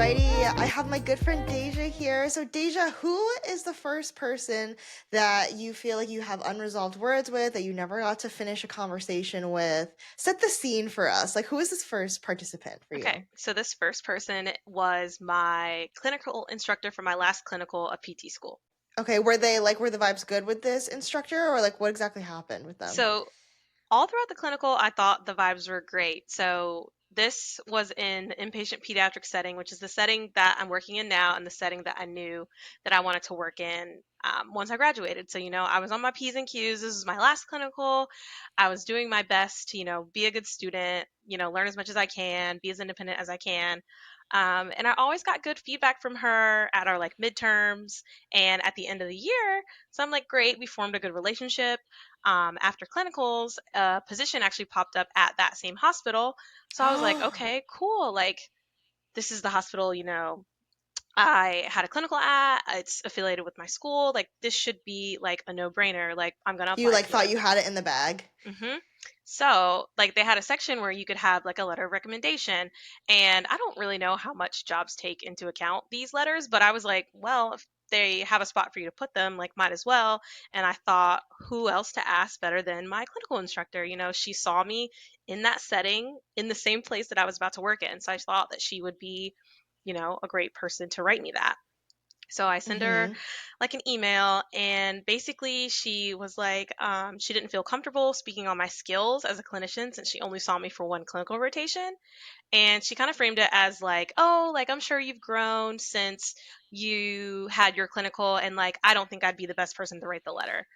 Alrighty, I have my good friend Deja here. So Deja, who is the first person that you feel like you have unresolved words with, that you never got to finish a conversation with? Set the scene for us. Like, who is this first participant for Okay, you? so this first person was my clinical instructor for my last clinical of PT school. Okay, were the vibes good with this instructor, or like what exactly happened with them? So all throughout the clinical, I thought the vibes were great. So this was in the inpatient pediatric setting, which is the setting that I'm working in now and the setting that I knew that I wanted to work in once I graduated. So, I was on my P's and Q's. This was my last clinical. I was doing my best to, be a good student, learn as much as I can, be as independent as I can. And I always got good feedback from her at our like midterms and at the end of the year. So I'm like, great, we formed a good relationship. After clinicals, a position actually popped up at that same hospital. So I was like, okay, cool. Like, this is the hospital, I had a clinical at. It's affiliated with my school. Like, this should be like a no brainer. Like, I'm going to You apply like for thought it. you had it in the bag? So, like, they had a section where you could have like a letter of recommendation. And I don't really know how much jobs take into account these letters, but I was like, well, if they have a spot for you to put them, like, might as well. And I thought, who else to ask better than my clinical instructor? She saw me in that setting in the same place that I was about to work in. So I thought that she would be, a great person to write me that. So I sent her Mm-hmm. like an email, and basically she was like, she didn't feel comfortable speaking on my skills as a clinician since she only saw me for one clinical rotation. And she kind of framed it as like, oh, like, I'm sure you've grown since you had your clinical, and like, I don't think I'd be the best person to write the letter.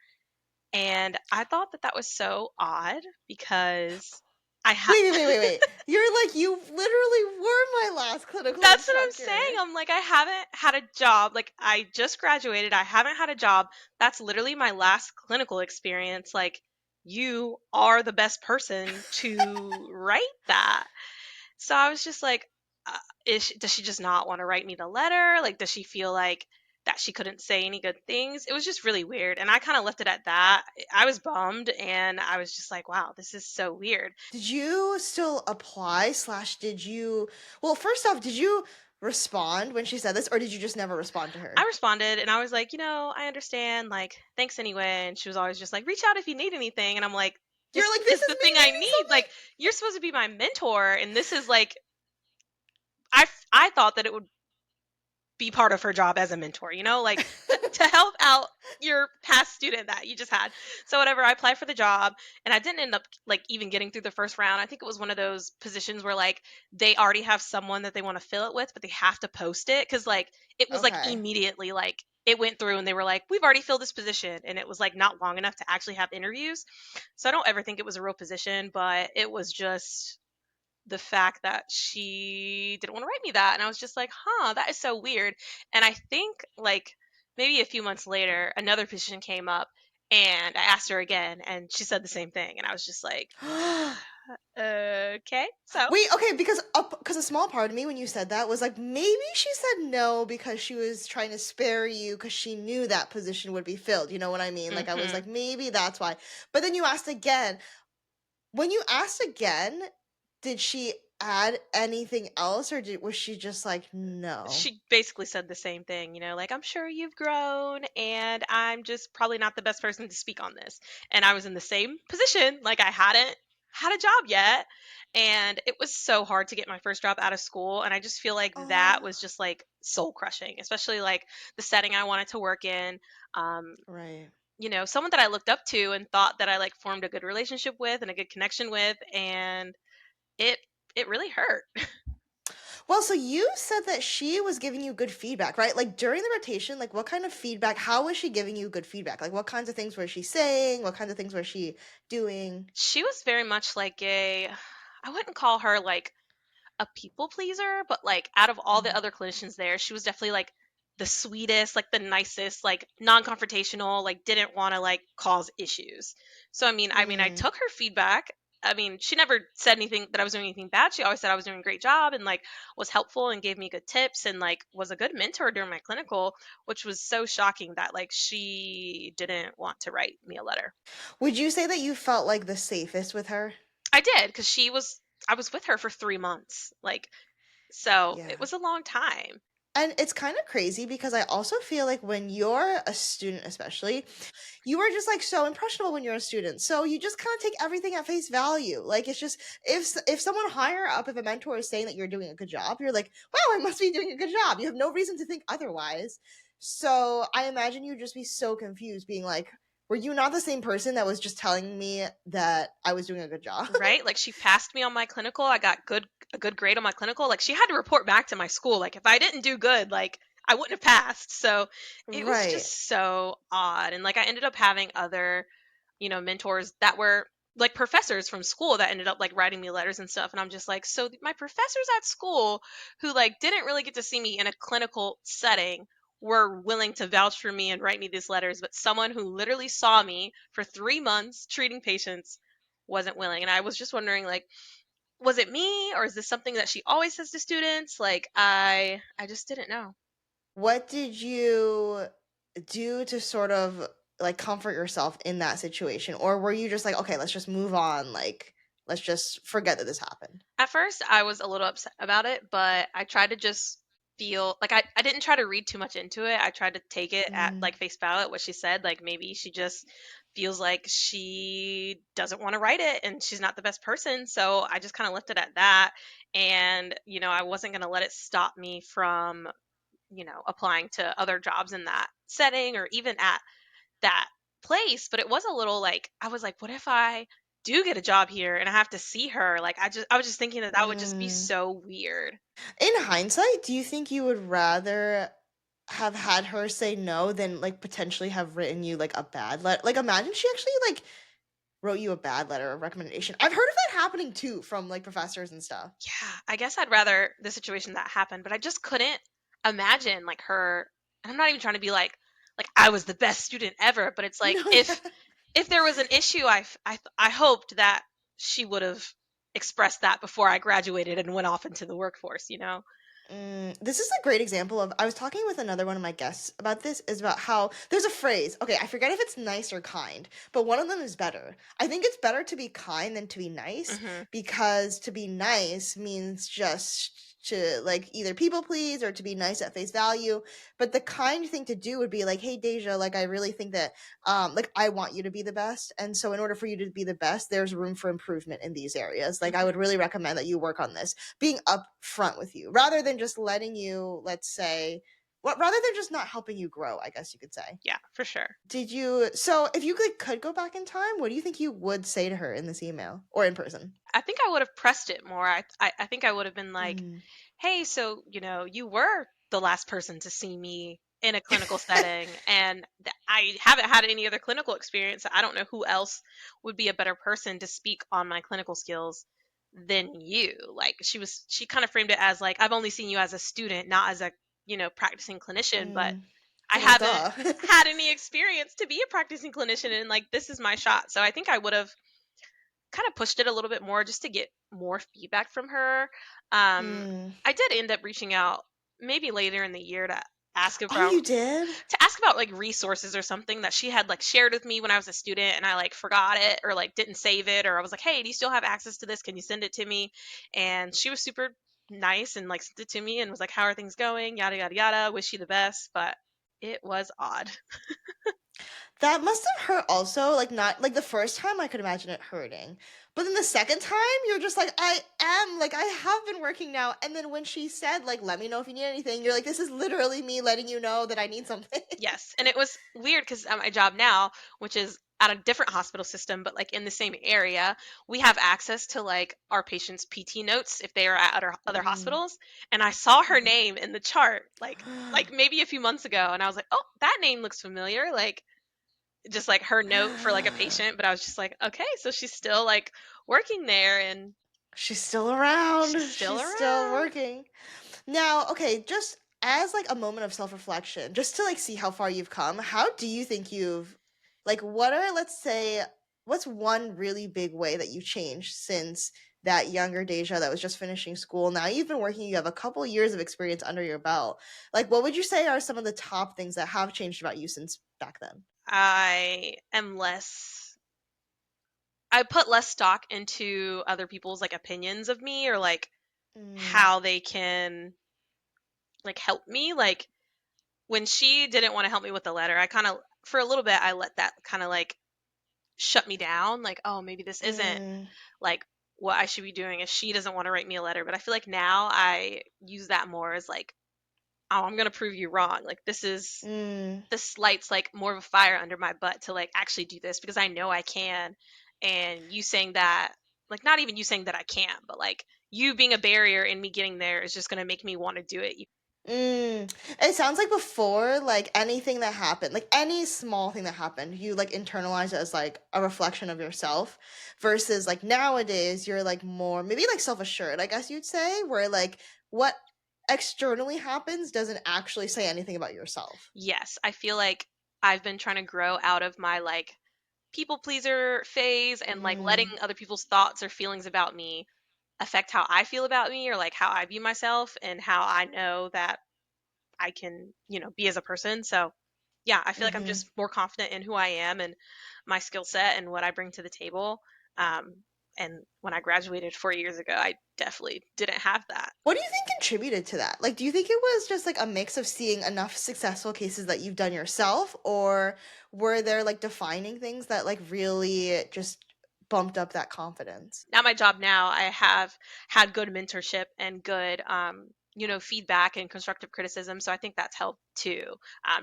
And I thought that that was so odd because I had. Wait. You're like, you literally were my last clinical That's what I'm instructor. saying. I'm like, I haven't had a job. Like, I just graduated. I haven't had a job. That's literally my last clinical experience. Like, you are the best person to write that. So I was just like, does she just not want to write me the letter? Like, does she feel like that she couldn't say any good things? It was just really weird. And I kind of left it at that. I was bummed and I was just like, wow, this is so weird. Did you still apply slash did you, well, first off, did you respond when she said this, or did you just never respond to I her? responded and I was like, I understand. Like, thanks anyway. And she was always just like, reach out if you need anything. And I'm like, You're this like, this is is the me thing I needing need. Like, something? you're supposed to be my mentor. And this is like, I thought that it would be part of her job as a mentor, like to help out your past student that you just had. So whatever, I applied for the job and I didn't end up like even getting through the first round. I think it was one of those positions where like they already have someone that they want to fill it with, but they have to post it cuz like it was like Okay. immediately like it went through and they were like, we've already filled this position, and it was like not long enough to actually have interviews. So I don't ever think it was a real position, but it was just the fact that she didn't want to write me that. And I was just like, huh, that is so weird. And I think like maybe a few months later, another position came up and I asked her again and she said the same thing. And I was just like, okay. So Wait, okay, because a small part of me when you said that was like maybe she said no because she was trying to spare you because she knew that position would be filled. You know what I mean? Like I was mhm. like maybe that's why. But then you asked again. When you asked again, did she add anything else, or was she just like no? She basically said the same thing, like, I'm sure you've grown and I'm just probably not the best person to speak on this. And I was in the same position, like, I hadn't had a job yet. And it was so hard to get my first job out of school. And I just feel like that Oh, was just like soul crushing, especially like the setting I wanted to work in. Um, right. Someone that I looked up to and thought that I like formed a good relationship with and a good connection with. And it, it really hurt. Well, so you said that she was giving you good feedback, right? Like during the rotation, like what kind of feedback? How was she giving you good feedback? Like what kinds of things was she saying? What kinds of things was she doing? She was very much like I wouldn't call her like a people pleaser, but like out of all the Mhm. other clinicians there, she was definitely like the sweetest, like the nicest, like non-confrontational, like didn't want to like cause issues. So I mean I Mm. took her feedback. I mean, she never said anything that I was doing anything bad. She always said I was doing a great job and like was helpful and gave me good tips and like was a good mentor during my clinical, which was so shocking that like she didn't want to write me a letter. Would you say that you felt like the safest with her? I did because I was with her for 3 months. Like, So it Yeah. was a long time. And it's kind of crazy because I also feel like when you're a student, especially, you are just like so impressionable when you're a student. So you just kind of take everything at face value. Like it's just if someone higher up, if a mentor is saying that you're doing a good job, you're like, wow, I must be doing a good job. You have no reason to think otherwise. So I imagine you'd just be so confused, being like, were you not the same person that was just telling me that I was doing a good job? Right? Like she passed me on my clinical. I got a good grade on my clinical. Like she had to report back to my school. Like if I didn't do good, like I wouldn't have passed. So it was Right. just so odd. And like I ended up having other, mentors that were like professors from school that ended up like writing me letters and stuff. And I'm just like, so my professors at school who like didn't really get to see me in a clinical setting were willing to vouch for me and write me these letters, but someone who literally saw me for 3 months treating patients wasn't willing. And I was just wondering, like, was it me or is this something that she always says to students? Like, I just didn't know. What did you do to sort of like comfort yourself in that situation? Or were you just like, okay, let's just move on, like let's just forget that this happened? At first, I was a little upset about it, but I tried to just feel like I didn't try to read too much into it. I tried to take it at Mm, like face value, what she said. Like maybe she just feels like she doesn't want to write it and she's not the best person. So I just kind of left it at that. And, I wasn't going to let it stop me from, applying to other jobs in that setting or even at that place. But it was a little like, I was like, what if I do get a job here and I have to see her? Like, I was just thinking that that would just be mm. so weird. In hindsight, do you think you would rather have had her say no than like potentially have written you like a bad letter? Like imagine she actually like wrote you a bad letter of recommendation. I've heard of that happening too from like professors and stuff. Yeah, I guess I'd rather the situation that happened, but I just couldn't imagine like her. And I'm not even trying to be like I was the best student ever, but it's like No, yeah. if there was an issue, I hoped that she would have expressed that before I graduated and went off into the workforce, you know? This is a great example of. I was talking with another one of my guests about this, is about how there's a phrase. Okay, I forget if it's nice or kind, but one of them is better. I think it's better to be kind than to be nice Hmm. because to be nice means just to like either people please or to be nice at face value. But the kind thing to do would be like, hey Deja, like I really think that like I want you to be the best. And so in order for you to be the best, there's room for improvement in these areas. Like I would Hmm. really recommend that you work on this, being upfront with you rather than just letting you, let's say, well, rather than just not helping you grow, I guess you could say. Yeah, for sure. Did you, so if you could go back in time, what do you think you would say to her in this email or in person? I think I would have pressed it more. I think I would have been like, Mm. hey, so, you were the last person to see me in a clinical setting, and I haven't had any other clinical experience. I don't know who else would be a better person to speak on my clinical skills than you. Like she kind of framed it as like, I've only seen you as a student, not as a, practicing clinician, but Mm. I Well, haven't duh. had any experience to be a practicing clinician, and like, this is my shot. So I think I would have kind of pushed it a little bit more just to get more feedback from her. Mm. I did end up reaching out maybe later in the year to ask Oh, about you did? like resources or something that she had like shared with me when I was a student and I like forgot it or like didn't save it, or I was like, "Hey, do you still have access to this? Can you send it to me?" And she was super nice and like sent it to me and was like, "How are things going? Yada yada yada. Wish you the best." But it was odd. That must have hurt also, like not like the first time I could imagine it hurting. But then the second time you're just like, I am like I have been working now. And then when she said, like, let me know if you need anything, you're like, this is literally me letting you know that I need something. Yes, and it was weird because at my job now, which is at a different hospital system, but like in the same area, we have access to like our patients' PT notes if they are at other Mm. hospitals. And I saw her name in the chart like maybe a few months ago, and I was like, oh, that name looks familiar. Like just like her note for like a patient, but I was just like, okay, so she's still like working there and She's still she's around. still She's still around. working. Now, okay, just as like a moment of self-reflection, just to like see how far you've come, how do you think you've like what are, let's say, what's one really big way that you've changed since that younger Deja that was just finishing school? Now you've been working, you have a couple years of experience under your belt. Like what would you say are some of the top things that have changed about you since back then? I am less I put less stock into other people's like opinions of me or like Mm, how they can like help me. Like when she didn't want to help me with the letter, I kind of for a little bit I let that kind of like shut me down. Like, oh, maybe this isn't mm, like what I should be doing if she doesn't want to write me a letter. But I feel like now I use that more as like, oh, I'm gonna prove you wrong. Like mm. this lights like more of a fire under my butt to like actually do this because I know I can. And you saying that, like not even you saying that I can't, but like you being a barrier in me getting there is just gonna make me want to do it. Mm. It sounds like before, like anything that happened, like any small thing that happened, you like internalize it as like a reflection of yourself versus like nowadays you're like more maybe like self-assured, I guess you'd say, where like what externally happens doesn't actually say anything about yourself. Yes, I feel like I've been trying to grow out of my like people pleaser phase and like letting Mm, other people's thoughts or feelings about me affect how I feel about me or like how I view myself and how I know that I can, be as a person. So, yeah, I feel like I'm mm-hmm. just more confident in who I am and my skill set and what I bring to the table. Um, and when I graduated 4 years ago, I definitely didn't have that. What do you think contributed to that? Like, do you think it was just like a mix of seeing enough successful cases that you've done yourself, or were there like defining things that like really just bumped up that confidence? Now, my job now, I have had good mentorship and good, feedback and constructive criticism. So I think that's helped too.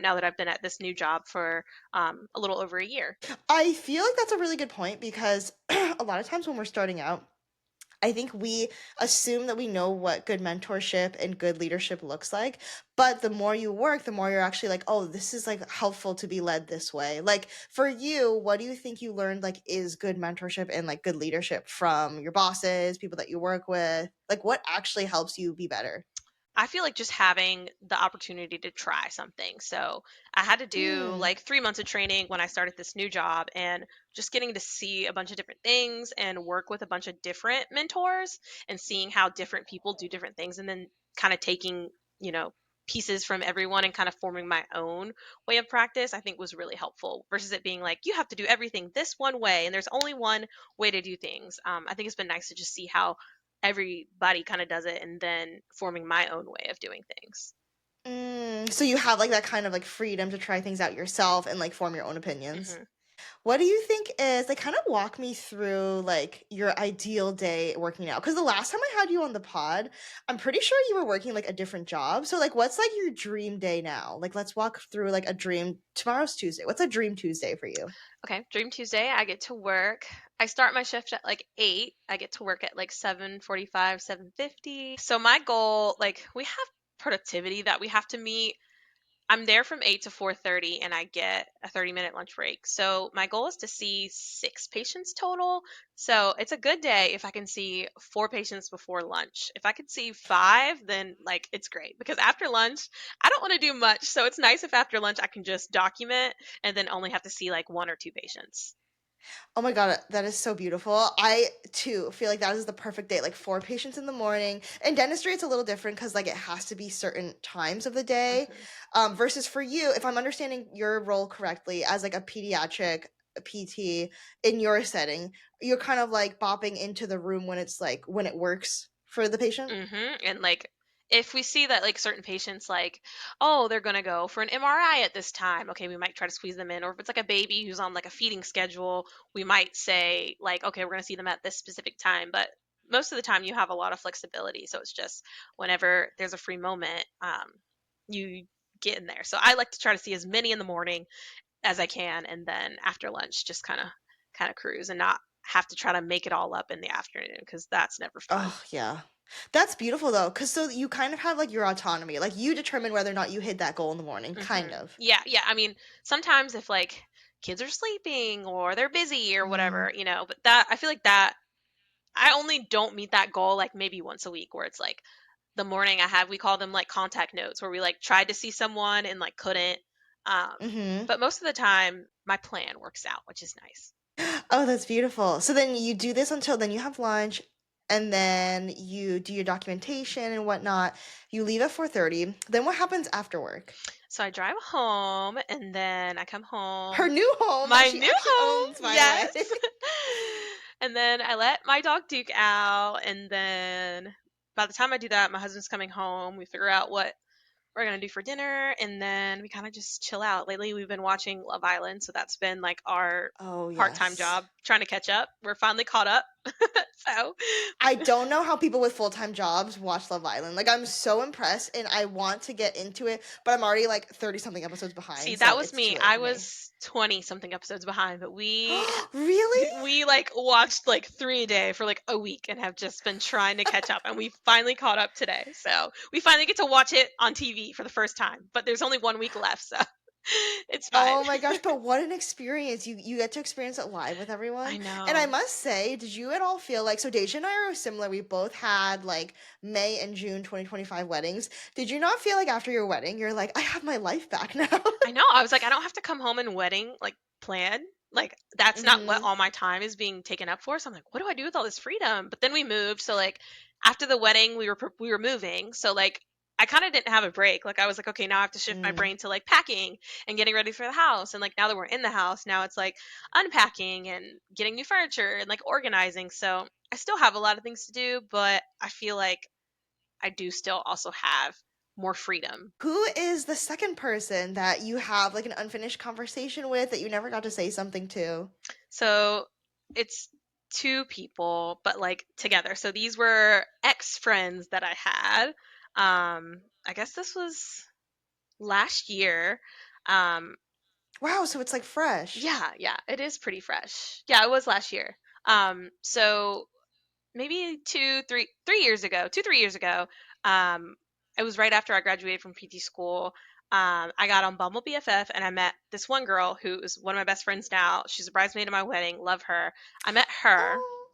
Now that I've been at this new job for a little over a year. I feel like that's a really good point because a lot of times when we're starting out, I think we assume that we know what good mentorship and good leadership looks like, but the more you work, the more you're actually like, oh, this is like helpful to be led this way. Like for you, what do you think you learned like is good mentorship and like good leadership from your bosses, people that you work with? Like what actually helps you be better? I feel like just having the opportunity to try something. So I had to do Mm, like 3 months of training when I started this new job and just getting to see a bunch of different things and work with a bunch of different mentors and seeing how different people do different things and then kind of taking, you know, pieces from everyone and kind of forming my own way of practice, I think was really helpful versus it being like, you have to do everything this one way and there's only one way to do things. I think it's been nice to just see how everybody kind of does it and then forming my own way of doing things. so you have like that kind of like freedom to try things out yourself and like form your own opinions. Hmm. What do you think is like kind of walk me through like your ideal day working out? Because the last time I had you on the pod, I'm pretty sure you were working like a different job. So like what's like your dream day now? Like let's walk through like a dream tomorrow's Tuesday. What's a dream Tuesday for you? Okay, Dream Tuesday, I get to work. I start my shift at like 8. I get to work at like 7:45, 7:50. So my goal, like we have productivity that we have to meet. I'm there from 8 to 4:30 and I get a 30-minute lunch break. So my goal is to see 6 patients total. So it's a good day if I can see 4 patients before lunch. If I could see 5, then like it's great because after lunch, I don't want to do much. So it's nice if after lunch I can just document and then only have to see like 1 or 2 patients. Oh my God, that is so beautiful. I too feel like that is the perfect day. Like four patients in the morning. In dentistry, it's a little different because like it has to be certain times of the day. Hmm. Versus for you, if I'm understanding your role correctly as like a pediatric PT in your setting, you're kind of like bopping into the room when it's like when it works for the patient. And like if we see that like certain patients like, oh, they're gonna go for an MRI at this time, okay, we might try to squeeze them in. Or if it's like a baby who's on like a feeding schedule, we might say like, okay, we're gonna see them at this specific time. But most of the time you have a lot of flexibility. So it's just whenever there's a free moment, you get in there. So I like to try to see as many in the morning as I can and then after lunch just kind of cruise and not have to try to make it all up in the afternoon because that's never fun. Oh, yeah. That's beautiful though, because so you kind of have like your autonomy. Like you determine whether or not you hit that goal in the morning, kind of. Yeah, yeah. I mean, sometimes if like kids are sleeping or they're busy or Mm, whatever, but that I feel like that I only don't meet that goal like maybe once a week where it's like the morning I have we call them like contact notes where we like tried to see someone and like couldn't. Um, mm-hmm. but most of the time my plan works out, which is nice. Oh, that's beautiful. So then you do this until then you have lunch and then you do your documentation and whatnot. You leave at 4:30. Then what happens after work? So I drive home and then I come Her home. new home that My she new actually home, owns, by the way. yes. And then I let my dog Duke out and then by the time I do that, my husband's coming home. We figure out what we're gonna do for dinner, and then we kind of just chill out. Lately, we've been watching Love Island, so that's been like our Oh, part-time yes. job, trying to catch up. We're finally caught up. So I don't know how people with full-time jobs watch Love Island. Like, I'm so impressed and I want to get into it, but I'm already like 30 something episodes see, behind, that so was it's too me. late I for me. was 20 something episodes behind, but we Really? we like watched like 3 a day for like a week and have just been trying to catch up, and we finally caught up today. So we finally get to watch it on TV for the first time, but there's only 1 week left, so it's fine. Oh my gosh, but what an experience. You get to experience it live with everyone. I And I know. must say, did you at all feel like, so Deja and I are similar. We both had like May and June 2025 weddings. Did you not feel like after your wedding, you're like, I have my life back now? I know. I was like, I don't have to come home and wedding like plan. Like that's not what Mm-hmm. all my time is being taken up for. So I'm like, what do I do with all this freedom? But then we moved. So like after the wedding, we were moving. So like I kind of didn't have a break. Like I was like, okay, now I have to shift my Mm. brain to like packing and getting ready for the house. And like now that we're in the house, now it's like unpacking and getting new furniture and like organizing. So I still have a lot of things to do, but I feel like I do still also have more freedom. Who is the second person that you have like an unfinished conversation with that you never got to say something to? So it's two people, but like together. So these were ex friends that I had. I guess this was last year. Um, Wow, so it's like fresh. yeah, yeah, it is pretty fresh. Yeah, it was last year. So maybe 3 years ago, 3 years ago, um, it was right after I graduated from PT school. I got on Bumble BFF and I met this one girl who is one of my best friends now. She's a bridesmaid at my wedding. Love her. I met her, Oh.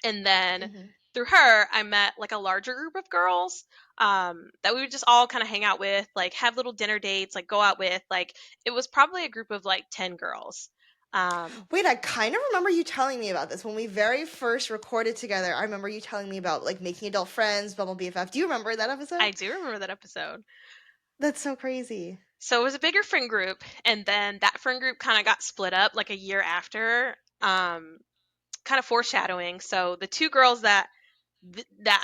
and then Hmm. through her, I met like a larger group of girls that we would just all kind of hang out with, like have little dinner dates, like go out with. Like it was probably a group of like 10 girls. Um, Wait, I kind of remember you telling me about this when we very first recorded together. I remember you telling me about like making adult friends, Bumble BFF. Do you remember that episode? I do remember that episode. That's so crazy. So it was a bigger friend group, and then that friend group kind of got split up like a year after, kind of foreshadowing. So the two girls that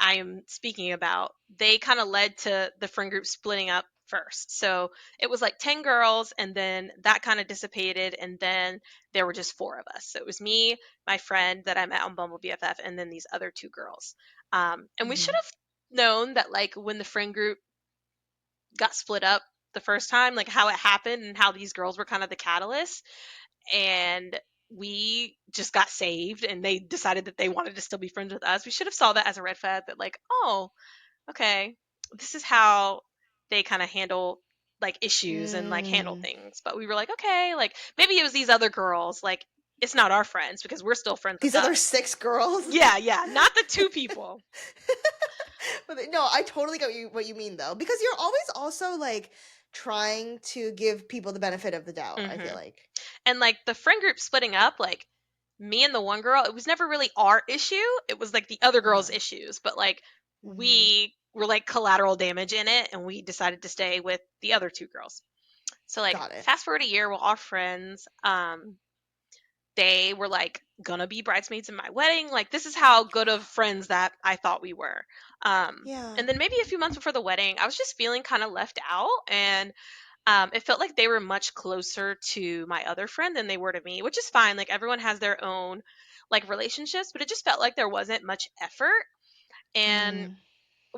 I am speaking about, they kind of led to the friend group splitting up first. So it was like 10 girls, and then that kind of dissipated, and then there were just four of us. So it was me, my friend that I met on Bumble BFF, and then these other two girls. And we should Hmm. have known that like when the friend group got split up the first time, like how it happened and how these girls were kind of the catalyst. And we just got saved and they decided that they wanted to still be friends with us. We should have saw that as a red flag that like, oh, okay, this is how they kind of handle like issues and like handle Mm. things. But we were like, okay, like maybe it was these other girls, like it's not our friends because we're still friends with These other us. six girls? Yeah, yeah, not the two people. No, I totally get what you mean though, because you're always also like trying to give people the benefit of the doubt, I feel Hmm. like. And like the friend group splitting up, like me and the one girl, it was never really our issue. It was like the other girl's Uh-huh. issues. But like Hmm. we were like collateral damage in it, and we decided to stay with the other two girls. So like Got it. fast forward a year, we're all friends. They were like gonna be bridesmaids in my wedding. Like this is how good of friends that I thought we were. Yeah. And then maybe a few months before the wedding, I was just feeling kind of left out, and it felt like they were much closer to my other friend than they were to me, which is fine. Like everyone has their own like relationships, but it just felt like there wasn't much effort. And Mm.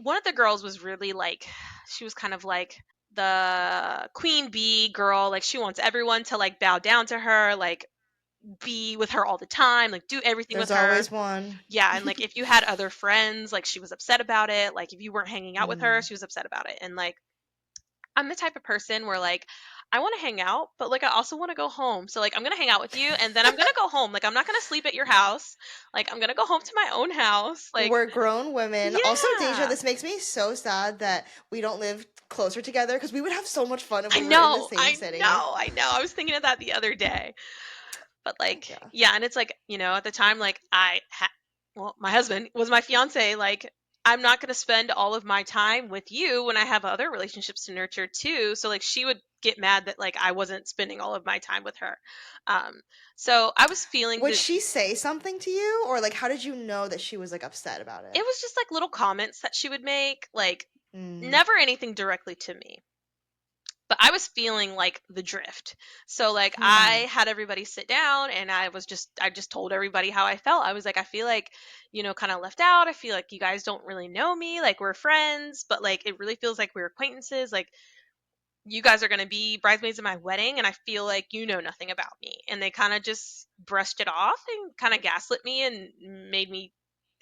one of the girls was really like, she was kind of like the queen bee girl. Like she wants everyone to like bow down to her, like be with her all the time, like do everything with There's her. always one. Yeah, and like if you had other friends, like she was upset about it. Like if you weren't hanging out with her, Mm. she was upset about it. And like I'm the type of person where like I want to hang out, but like I also want to go home. So like I'm going to hang out with you and then I'm going to go home. Like I'm not going to sleep at your house. Like I'm going to go home to my own house. Like We're grown women. Also, Deja, yeah. this makes me so sad that we don't live closer together because we would have so much fun if I we were in the know. same I city. know. I know. I was thinking of that the other day. But Oh, like yeah. yeah, and it's like, at the time like well, my husband was my fiance. Like I'm not going to spend all of my time with you when I have other relationships to nurture too. So like she would get mad that like I wasn't spending all of my time with her. Um, so I was feeling Would that she say something to you, or like how did you know that she was like upset about it it? was just like little comments that she would make, like Mm, never anything directly to me. But I was feeling like the drift. So like hmm. I had everybody sit down and I just told everybody how I felt. I was like, I feel like, kind of left out. I feel like you guys don't really know me. Like we're friends, but like it really feels like we're acquaintances. Like you guys are going to be bridesmaids in my wedding and I feel like you know nothing about me. And they kind of just brushed it off and kind of gaslit me and made me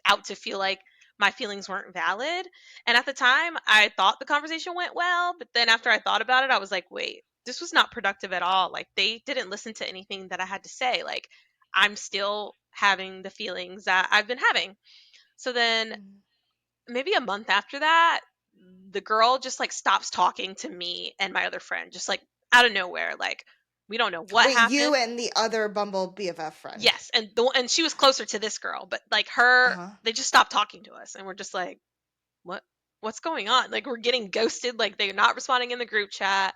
out to feel like my feelings weren't valid. And at the time, I thought the conversation went well, but then after I thought about it, I was like, wait, this was not productive at all. Like, they didn't listen to anything that I had to say. Like, I'm still having the feelings that I've been having. So then Mm. maybe a month after that, the girl just like stops talking to me and my other friend, just like out of nowhere. Like, we don't know what Wait, you happened. and the other Bumble BFF friend. Yes, and she was closer to this girl, but like her, Uh-huh. they just stopped talking to us, and we're just like, what what's going on? Like we're getting ghosted. Like they're not responding in the group chat.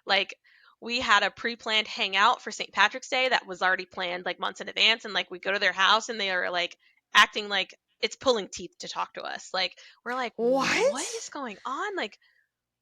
Like we had a pre-planned hangout for St. Patrick's Day that was already planned like months in advance, and like we go to their house and they are like acting like it's pulling teeth to talk to us. Like we're like, what What? is going on? Like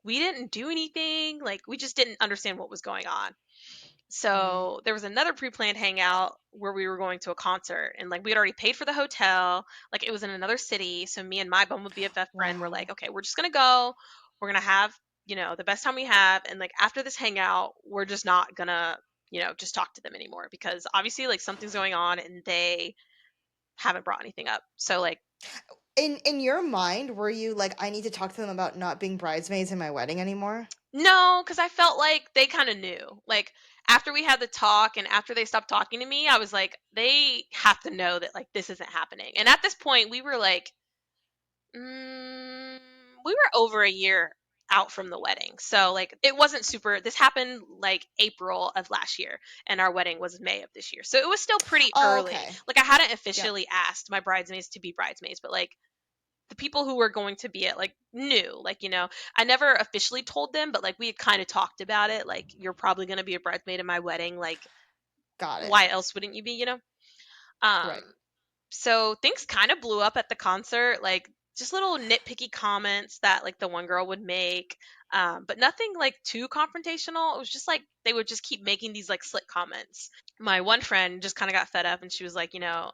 we didn't do anything. Like we just didn't understand what was going on. Mm. So there was another pre-planned hangout where we were going to a concert and like we had already paid for the hotel. Like it was in another city. So me and my Bumble BFF friend were like, Wow. okay, we're just gonna go. We're gonna have, the best time we have. And like after this hangout, we're just not gonna, just talk to them anymore because obviously like something's going on and they haven't brought anything up. So like In your mind, were you like, I need to talk to them about not being bridesmaids in my wedding anymore? no, because I felt like they kind of knew. Like after we had the talk and after they stopped talking to me, I was like, they have to know that like this isn't happening. And at this point, we were like, mm, we were over a year out from the wedding, so like it wasn't super. This happened like April of last year, and our wedding was May of this year, so it was still pretty Oh, early. okay. Like I hadn't Yep. officially asked my bridesmaids to be bridesmaids, but like the people who were going to be it like knew, like I never officially told them, but like we had kind of talked about it, like you're probably going to be a bridesmaid in my wedding, like Got it. why else wouldn't you be, um Right. so things kind of blew up at the concert, like just little nitpicky comments that like the one girl would make, but nothing like too confrontational. It was just like they would just keep making these like slick comments. My one friend just kind of got fed up and she was like,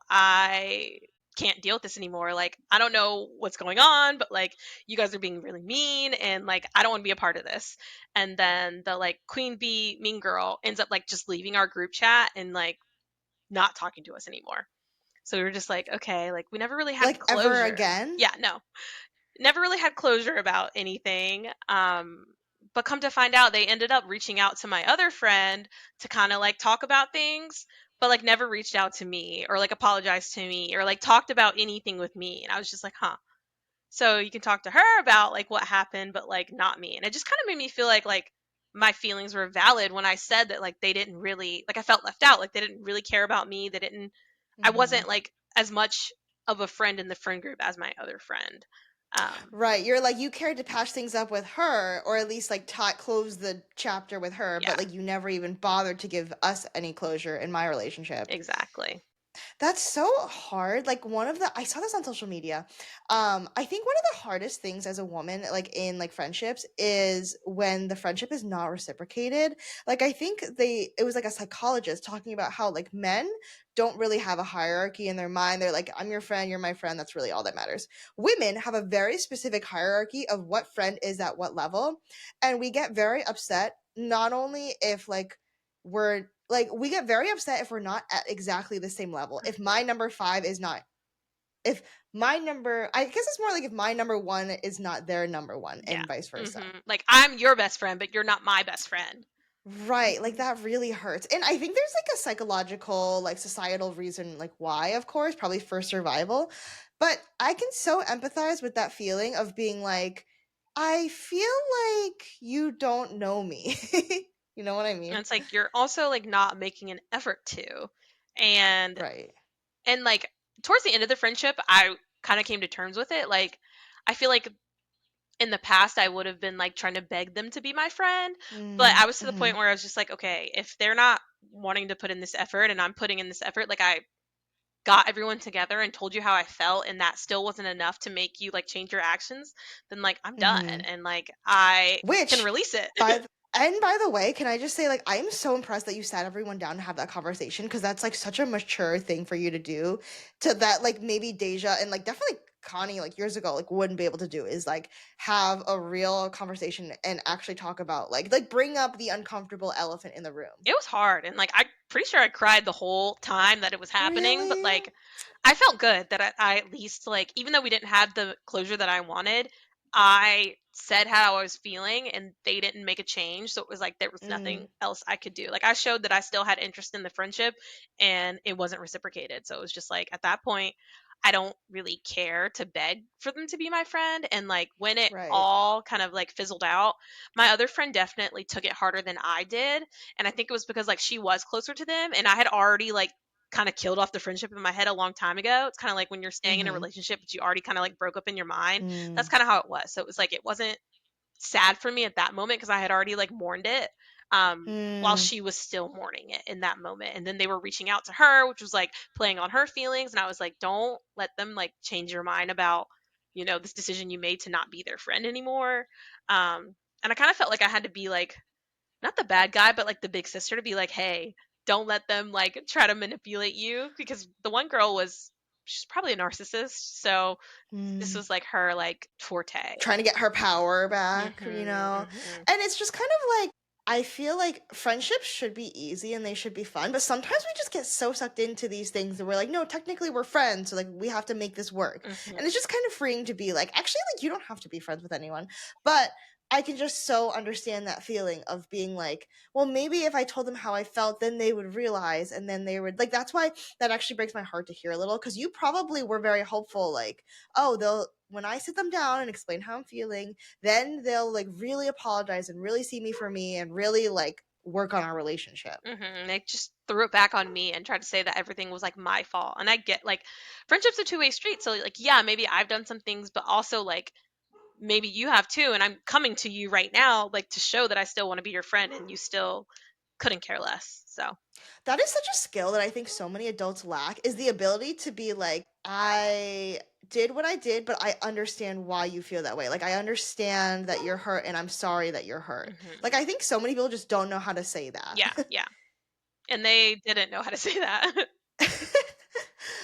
I can't deal with this anymore. Like, I don't know what's going on, but like, you guys are being really mean and like, I don't want to be a part of this. And then the like queen bee mean girl ends up like just leaving our group chat and like not talking to us anymore. So we were just like, okay, like we never really had Like ever closure. again? Yeah, no, never really had closure about anything. But come to find out, they ended up reaching out to my other friend to kind of like talk about things, but like never reached out to me or like apologized to me or like talked about anything with me. And I was just like, huh. So you can talk to her about like what happened, but like not me. And it just kind of made me feel like my feelings were valid when I said that like they didn't really like I felt left out, like they didn't really care about me. They didn't I Hmm. wasn't like as much of a friend in the friend group as my other friend. Right. You're like, you cared to patch things up with her, or at least like close the chapter with her, Yeah, but like you never even bothered to give us any closure in my relationship. exactly. That's so hard. Like one of the I saw this on social media. I think one of the hardest things as a woman, like in like friendships, is when the friendship is not reciprocated. Like I think it was like a psychologist talking about how like men don't really have a hierarchy in their mind. They're like, I'm your friend, you're my friend, that's really all that matters. Women have a very specific hierarchy of what friend is at what level. And we get very upset not only if like we're like we get very upset if we're not at exactly the same level. If my number 5 is not if my number I guess it's more like if my number 1 is not their number 1 Yeah. and vice versa. Like I'm your best friend, but you're not my best friend. Right, like that really hurts. And I think there's like a psychological, like societal reason like why, of course, probably for survival. But I can so empathize with that feeling of being like I feel like you don't know me. You know what I And mean? it's like you're also like not making an effort to. And Right. and like towards the end of the friendship, I kind of came to terms with it. Like I feel like in the past I would have been like trying to beg them to be my friend, but Mm, I was to the hmm point where I was just like, okay, if they're not wanting to put in this effort and I'm putting in this effort, like I got everyone together and told you how I felt and that still wasn't enough to make you like change your actions, then like I'm done hmm and like I can Which, release it. by the way, can I just say, like, I am so impressed that you sat everyone down to have that conversation because that's like such a mature thing for you to do. To that, like maybe Deja and like definitely Connie, like years ago, like wouldn't be able to do is like have a real conversation and actually talk about like bring up the uncomfortable elephant in the room. It was hard and like I'm pretty sure I cried the whole time that it was happening, but Really? like I felt good that I at least like even though we didn't have the closure that I wanted, I said how I was feeling and they didn't make a change, so it was like there was Mm, nothing else I could do. Like I showed that I still had interest in the friendship and it wasn't reciprocated, so it was just like at that point I don't really care to beg for them to be my friend. And like when it right. all kind of like fizzled out, my other friend definitely took it harder than I did, and I think it was because like she was closer to them and I had already like kind of killed off the friendship in my head a long time ago. It's kind of like when you're staying in a Mm-hmm. relationship but you already kind of like broke up in your mind. That's Mm, kind of how it was. So it was like it wasn't sad for me at that moment because I had already like mourned it, while mm, she was still mourning it in that moment. And then they were reaching out to her, which was like playing on her feelings. And I was like, don't let them like change your mind about, this decision you made to not be their friend anymore. And I kind of felt like I had to be like, not the bad guy, but like the big sister to be like, hey, don't let them like try to manipulate you because the one girl she's probably a narcissist. So this mm. was like her like forte. Trying to get her power back, you Mhm, know? mhm, And it's just kind of like I feel like friendships should be easy and they should be fun, but sometimes we just get so sucked into these things that we're like, no, technically we're friends, so like we have to make this work. mhm, And it's just kind of freeing to be like, actually, like you don't have to be friends with anyone. But I can just so understand that feeling of being like, well, maybe if I told them how I felt, then they would realize, and then they would like. That's why that actually breaks my heart to hear a little, because you probably were very hopeful, like, oh, they'll when I sit them down and explain how I'm feeling, then they'll like really apologize and really see me for me and really like work on our relationship. mhm. They just threw it back on me and tried to say that everything was like my fault. And I get like friendship's a two-way street. So like yeah, maybe I've done some things, but also like maybe you have too. And I'm coming to you right now like to show that I still want to be your friend and you still couldn't care less. So That is such a skill that I think so many adults lack, is the ability to be like, I did what I did, but I understand why you feel that way. Like I understand that you're hurt and I'm sorry that you're hurt. mhm. Like I think so many people just don't know how to say Yeah, that. yeah. And they didn't know how to say that.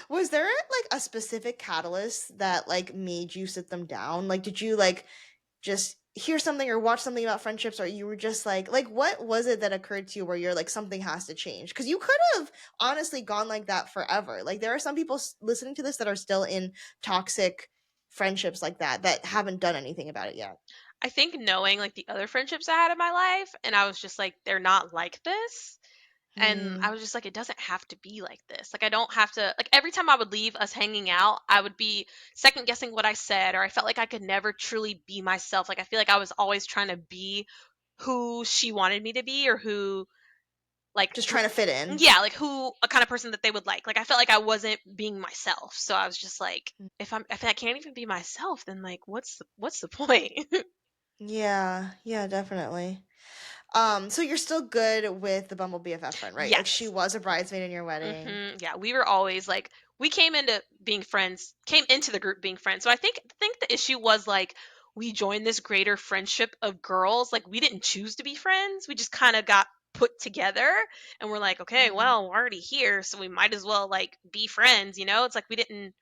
Was there like a specific catalyst that like made you sit them down? Like did you like just hear something or watch something about friendships, or you were just like what was it that occurred to you where you're like something has to change? Because you could have honestly gone like that forever. Like there are some people listening to this that are still in toxic friendships like that haven't done anything about it yet. I think knowing like the other friendships I had in my life and I was just like they're not like this. And I Hmm. was just like, it doesn't have to be like this. Like, I don't have to, like, every time I would leave us hanging out, I would be second guessing what I said, or I felt like I could never truly be myself. Like, I feel like I was always trying to be who she wanted me to be, or who, like, Just trying to fit in. yeah, like who, a kind of person that they would like. Like, I felt like I wasn't being myself. So I was just like, if I can't even be myself, then like, what's the point? Yeah, yeah, definitely. So you're still good with the Bumble BFF friend, right? Like she Yes. was a bridesmaid in your wedding. Yeah, we were always like we came into being friends, came into the group being friends. So I think the issue was like we joined this greater friendship of girls. Like we didn't choose to be friends. We just kind of got put together and we're like, okay, Mm-hmm. well, we're already here, so we might as well like be friends, you know? It's like we didn't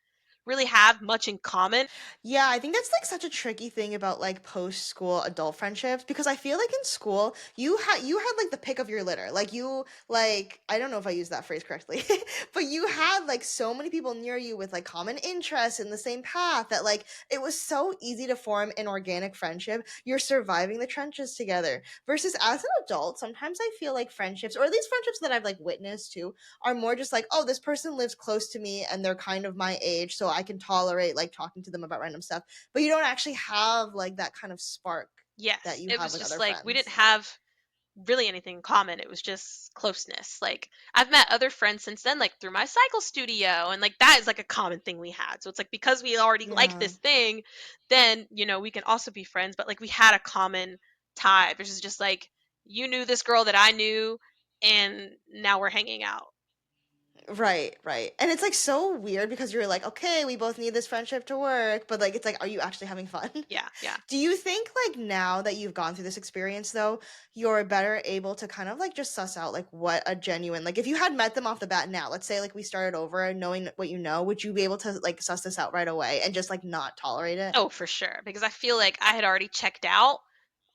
really have much in common. Yeah, I think that's like such a tricky thing about like post school adult friendships, because I feel like in school you had like the pick of your litter. Like you like I don't know if I used that phrase correctly, but you had like so many people near you with like common interests in the same path that like it was so easy to form an organic friendship. You're surviving the trenches together. Versus as an adult, sometimes I feel like friendships, or at least friendships that I've like witnessed too, are more just like, oh, this person lives close to me and they're kind of my age, so I can tolerate like talking to them about random stuff. But you don't actually have like that kind of spark that Yes, you it have was with just other like we didn't friends. have really anything in common. It was just closeness. Like I've met other friends since then, like through my cycle studio, and like that is like a common thing we had. So it's like because we already like Yeah. this thing, then we can also be friends. But like we had a common tie, which is just like you knew this girl that I knew, and now we're hanging out. Right, right. And it's like so weird because you're like, okay, we both need this friendship to work, but like it's like, are you actually having fun? Yeah, yeah. Do you think like now that you've gone through this experience though, you're better able to kind of like just suss out like what a genuine like if you had met them off the bat now, let's say like we started over and knowing what you know, would you be able to like suss this out right away and just like not tolerate it? Oh, for sure. Because I feel like I had already checked out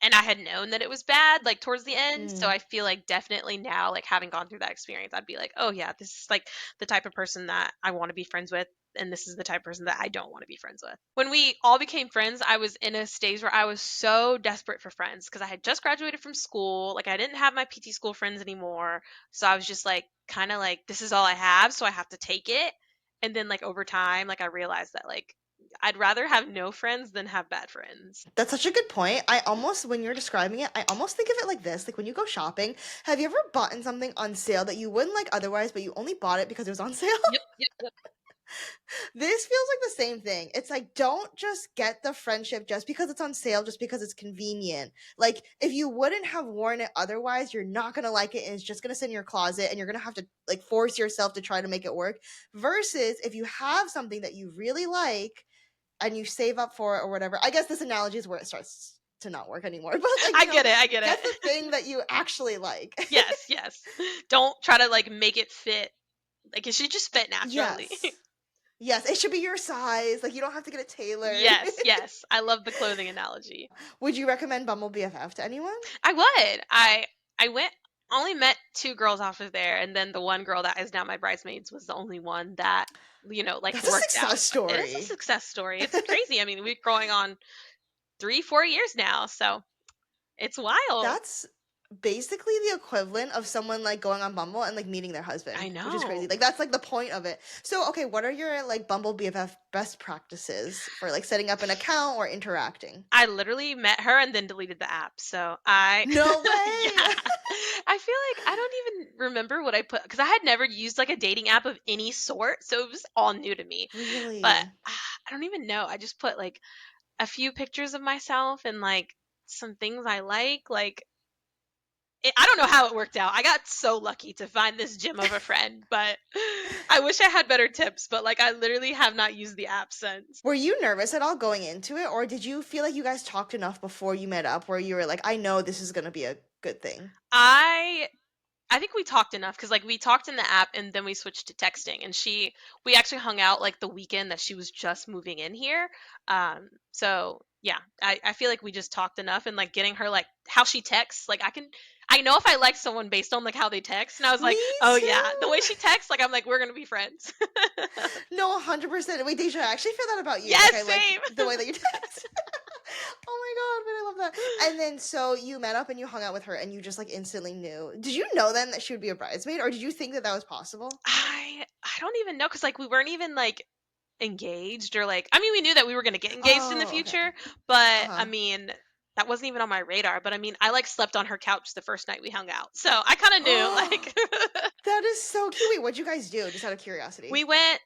and I had known that it was bad, like towards the end. So Mm. I feel like definitely now, like having gone through that experience, I'd be like, oh yeah, this is like the type of person that I want to be friends with. And this is the type of person that I don't want to be friends with. When we all became friends, I was in a stage where I was so desperate for friends because I had just graduated from school. Like I didn't have my PT school friends anymore. So I was just like, kind of like, this is all I have. So I have to take it. And then like over time, like I realized that like I'd rather have no friends than have bad friends. That's such a good point. I almost, when you're describing it, I almost think of it like this. Like when you go shopping, have you ever bought something on sale that you wouldn't like otherwise, but you only bought it because it was on sale? Yep, yep, yep. This feels like the same thing. It's like, don't just get the friendship just because it's on sale, just because it's convenient. Like, if you wouldn't have worn it otherwise, you're not going to like it and it's just going to sit in your closet and you're going to have to like force yourself to try to make it work. Versus if you have something that you really like and you save up for it or whatever. I guess this analogy is where it starts to not work anymore. But like, I get it. I get get the it. thing that you actually like. Yes, yes. Don't try to like make it fit. Like it should just fit naturally. Yes. Yes, it should be your size. Like you don't have to get it tailored. Yes, yes. I love the clothing analogy. Would you recommend Bumble BFF to anyone? I would. I went only met two girls off of there, and then the one girl that is now my bridesmaids was the only one that like That's a worked out. success It is a story. success story. It's crazy. I mean, we're going on 3, 4 years now, so it's wild. That's basically the equivalent of someone like going on Bumble and like meeting their I husband, which is crazy. know. Like that's like the point of it. So, okay, what are your like Bumble BFF best practices for like setting up an account or interacting? I literally met her and then deleted the app. So I, No yeah, way. I feel like I don't even remember what I put because I had never used like a dating app of any sort. So it was all new to me. But Really? I don't even know. I just put like a few pictures of myself and like some things I like. Like, I don't know how it worked out. I got so lucky to find this gem of a friend, but I wish I had better tips. But like, I literally have not used the app since. Were you nervous at all going into it, or did you feel like you guys talked enough before you met up where you were like, I know this is gonna be a good thing? I I think we talked enough because like we talked in the app and then we switched to texting and we actually hung out like the weekend that she was just moving in here. So yeah, I feel like we just talked enough and like getting her like how she texts, like I know if I like someone based on like how they text. And I was like, Me oh yeah, the way too. she texts, like I'm like, we're gonna be friends. No, 100%. Wait, Deja, I actually feel that about you. Like, Yes, I like same. the way that you text. Oh my god, man, I love that. And then, so you met up and you hung out with her, and you just like instantly knew. Did you know then that she would be a bridesmaid, or did you think that that was possible? I don't even know because like we weren't even like engaged or like I mean we knew that we were going to get engaged in the Oh, okay. future, Uh but I huh. mean that wasn't even on my radar. But I mean I like slept on her couch the first night we hung out, so I kind of knew like That is so cute. Wait, what'd you guys do? Just out of curiosity. we went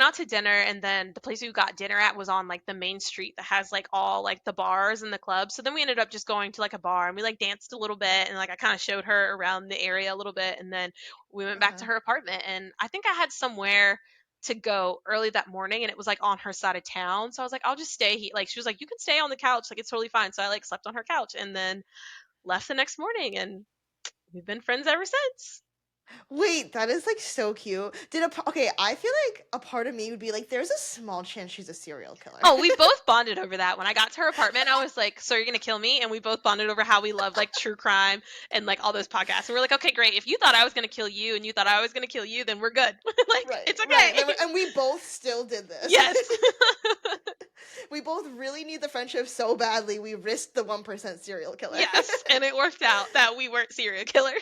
out to dinner, and then the place we got dinner at was on like the main street that has like all like the bars and the clubs. So then we ended up just going to like a bar and we like danced a little bit, and like I kind of showed her around the area a little bit, and then we went Uh back huh. to her apartment. And I think I had somewhere to go early that morning, and it was like on her side of town. So I was like, I'll just stay here. Like she was like, you can stay on the couch, like it's totally fine. So I like slept on her couch and then left the next morning, and we've been friends ever since. Wait, that is like so cute. Okay? I feel like a part of me would be like, there's a small chance she's a serial killer. Oh, we both bonded over that. When I got to her apartment, I was like, "So you're gonna kill me?" And we both bonded over how we love like true crime and like all those podcasts. And we're like, "Okay, great. If you thought I was gonna kill you and you thought I was gonna kill you, then we're good. Like Right, it's right. okay." And we both still did this. Yes. We both really need the friendship so badly, we risked the 1% serial killer. Yes. And it worked out that we weren't serial killers.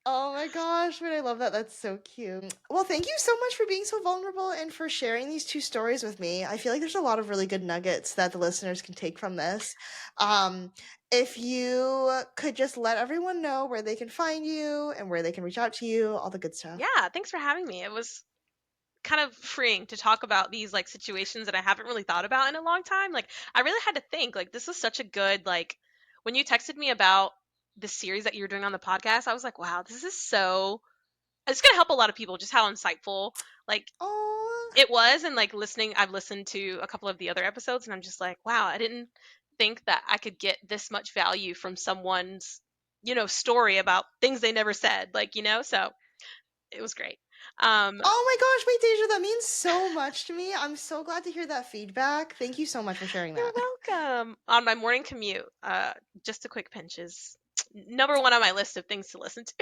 Oh my gosh, but I love that. That's so cute. Well, thank you so much for being so vulnerable and for sharing these two stories with me. I feel like there's a lot of really good nuggets that the listeners can take from this. Um, if you could just let everyone know where they can find you and where they can reach out to you, all the good stuff. Yeah, thanks for having me. It was kind of freeing to talk about these like situations that I haven't really thought about in a long time. Like I really had to think like this is such a good like when you texted me about the series that you were doing on the podcast, I was like, wow, this is so it's going to help a lot of people just how insightful like Oh, it was and like listening I've listened to a couple of the other episodes and I'm just like, wow, I didn't think that I could get this much value from someone's story about things they never said so it was great. um oh my gosh, wait, Deja, that means so much to me. I'm so glad to hear that feedback. Thank you so much for sharing You're that. welcome. On my morning commute, just a quick pinch is number one on my list of things to listen to.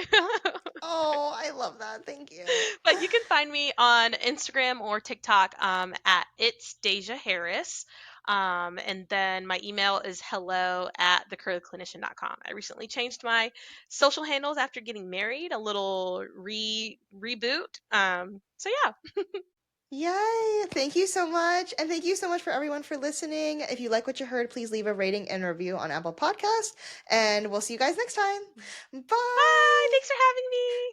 Oh, I love that. Thank you. But you can find me on Instagram or TikTok at it's Dashaé Harris. And then my email is hello at thecurlyclinician.com. I recently changed my social handles after getting married, a little reboot. So yeah. Yay! Thank you so much. And thank you so much for everyone for listening. If you like what you heard, please leave a rating and review on Apple Podcasts. And we'll see you guys next time. Bye. Bye. Thanks for having me.